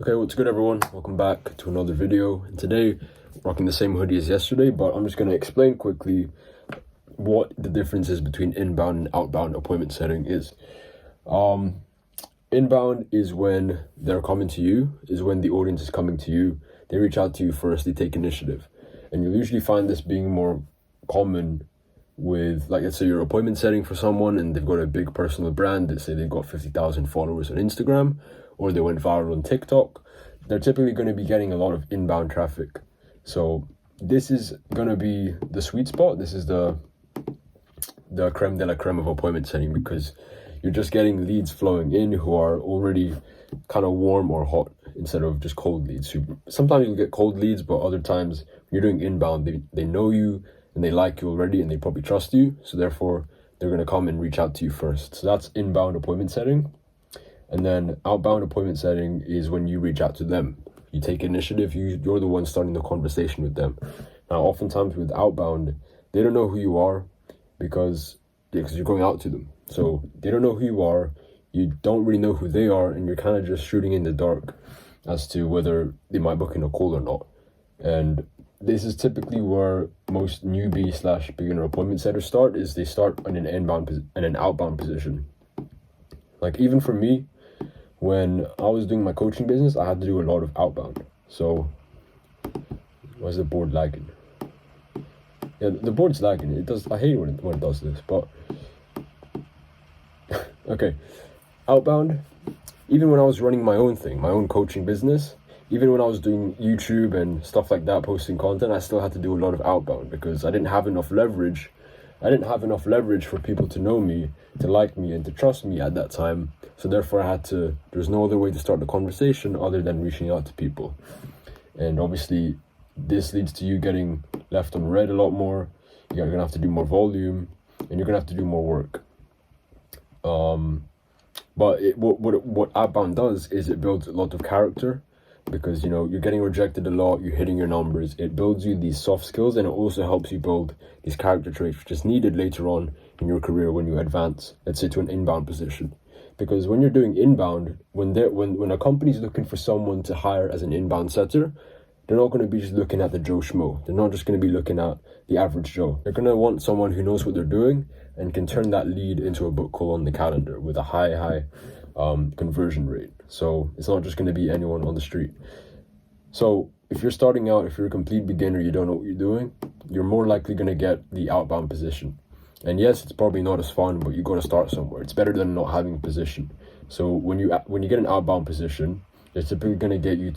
Okay, what's good everyone? Welcome back to another video. And today, rocking the same hoodie as yesterday, but I'm just going to explain quickly what the difference is between inbound and outbound appointment setting is. Inbound is when they're coming to you, is when the audience is coming to you. They reach out to you first, they take initiative. And you'll usually find this being more common with, like, let's say you're appointment setting for someone and they've got a big personal brand. Let's say they've got 50,000 followers on Instagram, or they went viral on TikTok. They're typically going to be getting a lot of inbound traffic. So this is going to be the sweet spot. This is the creme de la creme of appointment setting, because you're just getting leads flowing in who are already kind of warm or hot instead of just cold leads. Sometimes you'll get cold leads, but other times when you're doing inbound, they know you and they like you already and they probably trust you. So therefore, they're going to come and reach out to you first. So that's inbound appointment setting. And then outbound appointment setting is when you reach out to them. You take initiative, you're the one starting the conversation with them. Now, oftentimes with outbound, they don't know who you are because you're going out to them. So they don't know who you are, you don't really know who they are, and you're kind of just shooting in the dark as to whether they might book in a call or not. And this is typically where most newbie / beginner appointment setters start, is they start in an inbound and an outbound position. Like even for me, when I was doing my coaching business, I had to do a lot of outbound. So, why is the board lagging? Yeah, the board's lagging. It does. I hate when it does this, but okay. Outbound. Even when I was running my own thing, my own coaching business, even when I was doing YouTube and stuff like that, posting content, I still had to do a lot of outbound because I didn't have enough leverage. I didn't have enough leverage for people to know me, to like me, and to trust me at that time. So therefore there's no other way to start the conversation other than reaching out to people. And obviously this leads to you getting left on red a lot more. You're gonna have to do more volume and you're gonna have to do more work. But what outbound does is it builds a lot of character, because you're getting rejected a lot, you're hitting your numbers. It builds you these soft skills, and it also helps you build these character traits which is needed later on in your career when you advance, let's say, to an inbound position. Because when you're doing inbound, when a company's looking for someone to hire as an inbound setter, they're not going to be just looking at the Joe Schmo. They're not just going to be looking at the average Joe. They're going to want someone who knows what they're doing and can turn that lead into a book call on the calendar with a high conversion rate. So it's not just going to be anyone on the street. So if you're starting out, if you're a complete beginner, you don't know what you're doing, you're more likely going to get the outbound position. And yes, it's probably not as fun, but you got to start somewhere. It's better than not having a position. So when you get an outbound position, they're typically going to get you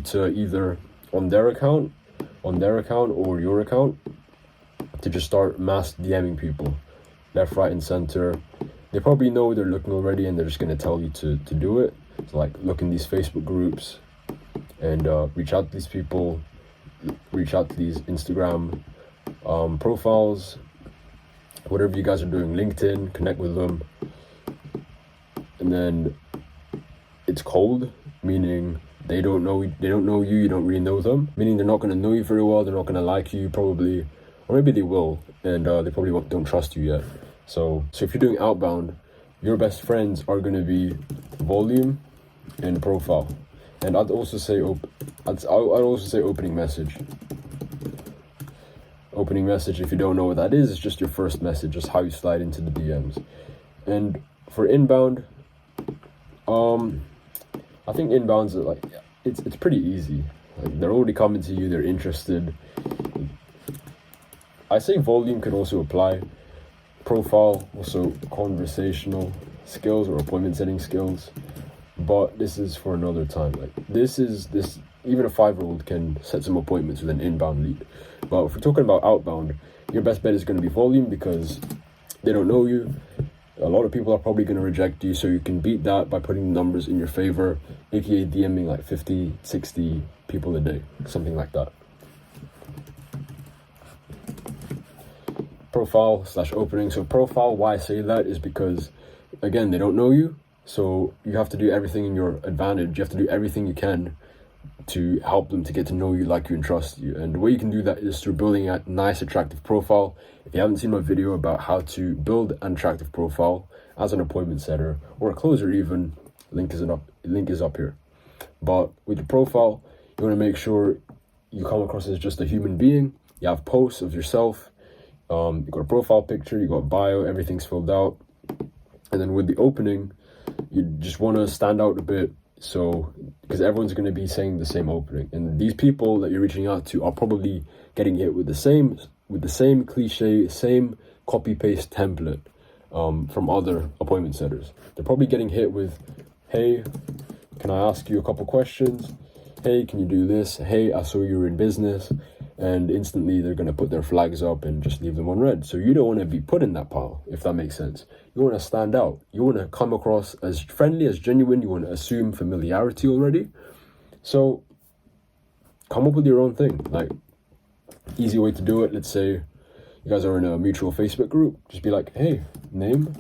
to either on their account or your account, to just start mass DMing people left, right, and center. They probably know they're looking already, and they're just going to tell you to do it. So like, look in these Facebook groups and reach out to these people, reach out to these Instagram profiles, whatever you guys are doing, LinkedIn, connect with them. And then it's cold, meaning they don't know you, you don't really know them, meaning they're not going to know you very well, they're not going to like you probably, or maybe they will, and they probably don't trust you yet. So if you're doing outbound, your best friends are going to be volume and profile. And I'd also say opening message. Opening message, if you don't know what that is, it's just your first message, just how you slide into the DMs. And for inbound, I think inbounds are it's pretty easy. Like, they're already coming to you, they're interested. I say volume could also apply. Profile, also conversational skills or appointment setting skills, but this is for another time. Like this even a 5-year-old can set some appointments with an inbound lead. But if we're talking about outbound, your best bet is going to be volume, because they don't know you. A lot of people are probably going to reject you, so you can beat that by putting numbers in your favor, aka DMing like 50, 60 people a day, something like that. Profile / opening. So profile, why I say that is because, again, they don't know you, so you have to do everything in your advantage. You have to do everything you can to help them to get to know you, like you, and trust you. And the way you can do that is through building a nice, attractive profile. If you haven't seen my video about how to build an attractive profile as an appointment setter or a closer even, Link is up here. But with your profile, you want to make sure you come across as just a human being. You have posts of yourself. You got a profile picture, you got a bio, everything's filled out. And then with the opening, you just want to stand out a bit. So, because everyone's going to be saying the same opening, and these people that you're reaching out to are probably getting hit with the same cliche, same copy paste template from other appointment setters. They're probably getting hit with, hey, can I ask you a couple questions? Hey, can you do this? Hey, I saw you were in business. And instantly they're going to put their flags up and just leave them on red. So you don't want to be put in that pile, if that makes sense. You want to stand out. You want to come across as friendly, as genuine. You want to assume familiarity already. So come up with your own thing. Like, easy way to do it. Let's say you guys are in a mutual Facebook group. Just be like, hey, name.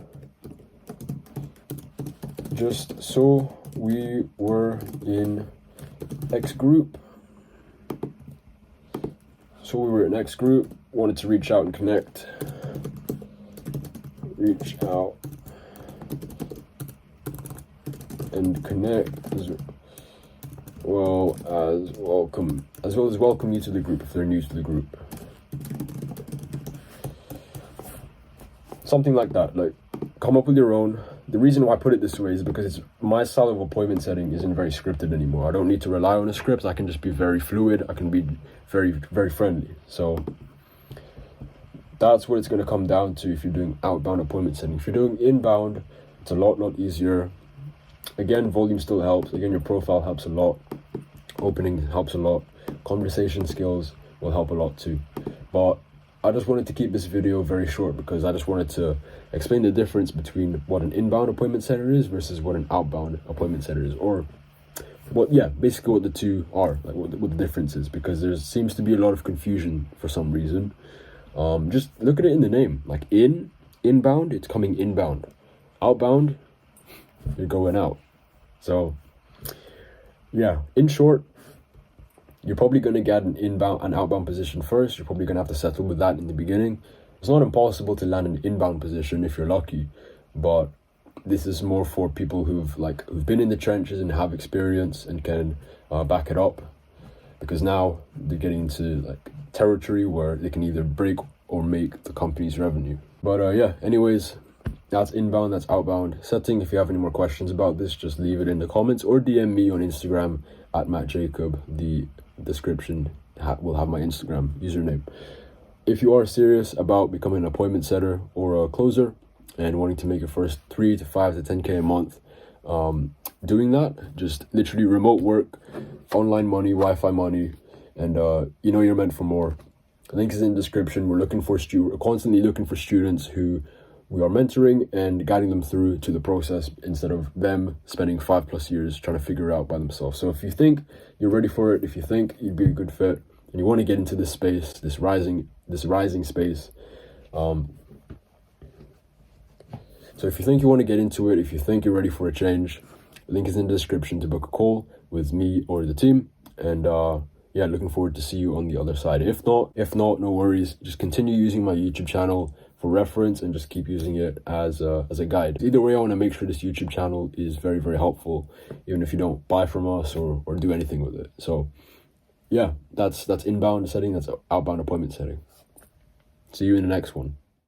Just so we were in X group. So we were in X group, wanted to reach out and connect. Reach out and connect as well as welcome you to the group if they're new to the group. Something like that. Like, come up with your own. The reason why I put it this way is because my style of appointment setting isn't very scripted anymore. I don't need to rely on a script. I can just be very fluid. I can be very, very friendly. So that's what it's going to come down to if you're doing outbound appointment setting. If you're doing inbound, it's a lot easier. Again, volume still helps. Again, your profile helps a lot. Opening helps a lot. Conversation skills will help a lot too. But I just wanted to keep this video very short because I just wanted to explain the difference between what an inbound appointment setter is versus what an outbound appointment setter is, or basically what the two are, like what the difference is, because there seems to be a lot of confusion for some reason. Just look at it in the name, like inbound, it's coming inbound. Outbound, you're going out. So yeah, in short, you're probably going to get an outbound position first. You're probably going to have to settle with that in the beginning. It's not impossible to land an inbound position if you're lucky, but this is more for people who've been in the trenches and have experience and can back it up, because now they're getting into territory where they can either break or make the company's revenue. But anyways, that's inbound, that's outbound setting. If you have any more questions about this, just leave it in the comments or DM me on Instagram at Matt Jacob. The description will have my Instagram username. If you are serious about becoming an appointment setter or a closer and wanting to make your first 3 to 5 to 10K a month, doing that, just literally remote work, online money, Wi-Fi money, and you're meant for more. The link is in the description. We're constantly looking for students who we are mentoring and guiding them through to the process instead of them spending 5+ years trying to figure it out by themselves. So if you think you're ready for it, if you think you'd be a good fit and you want to get into this space, this rising space, so if you think you want to get into it, if you think you're ready for a change, the link is in the description to book a call with me or the team. And looking forward to see you on the other side. If not, no worries. Just continue using my YouTube channel for reference and just keep using it as a guide. Either way, I want to make sure this YouTube channel is very, very helpful, even if you don't buy from us or do anything with it. So yeah, that's inbound setting, that's outbound appointment setting. See you in the next one.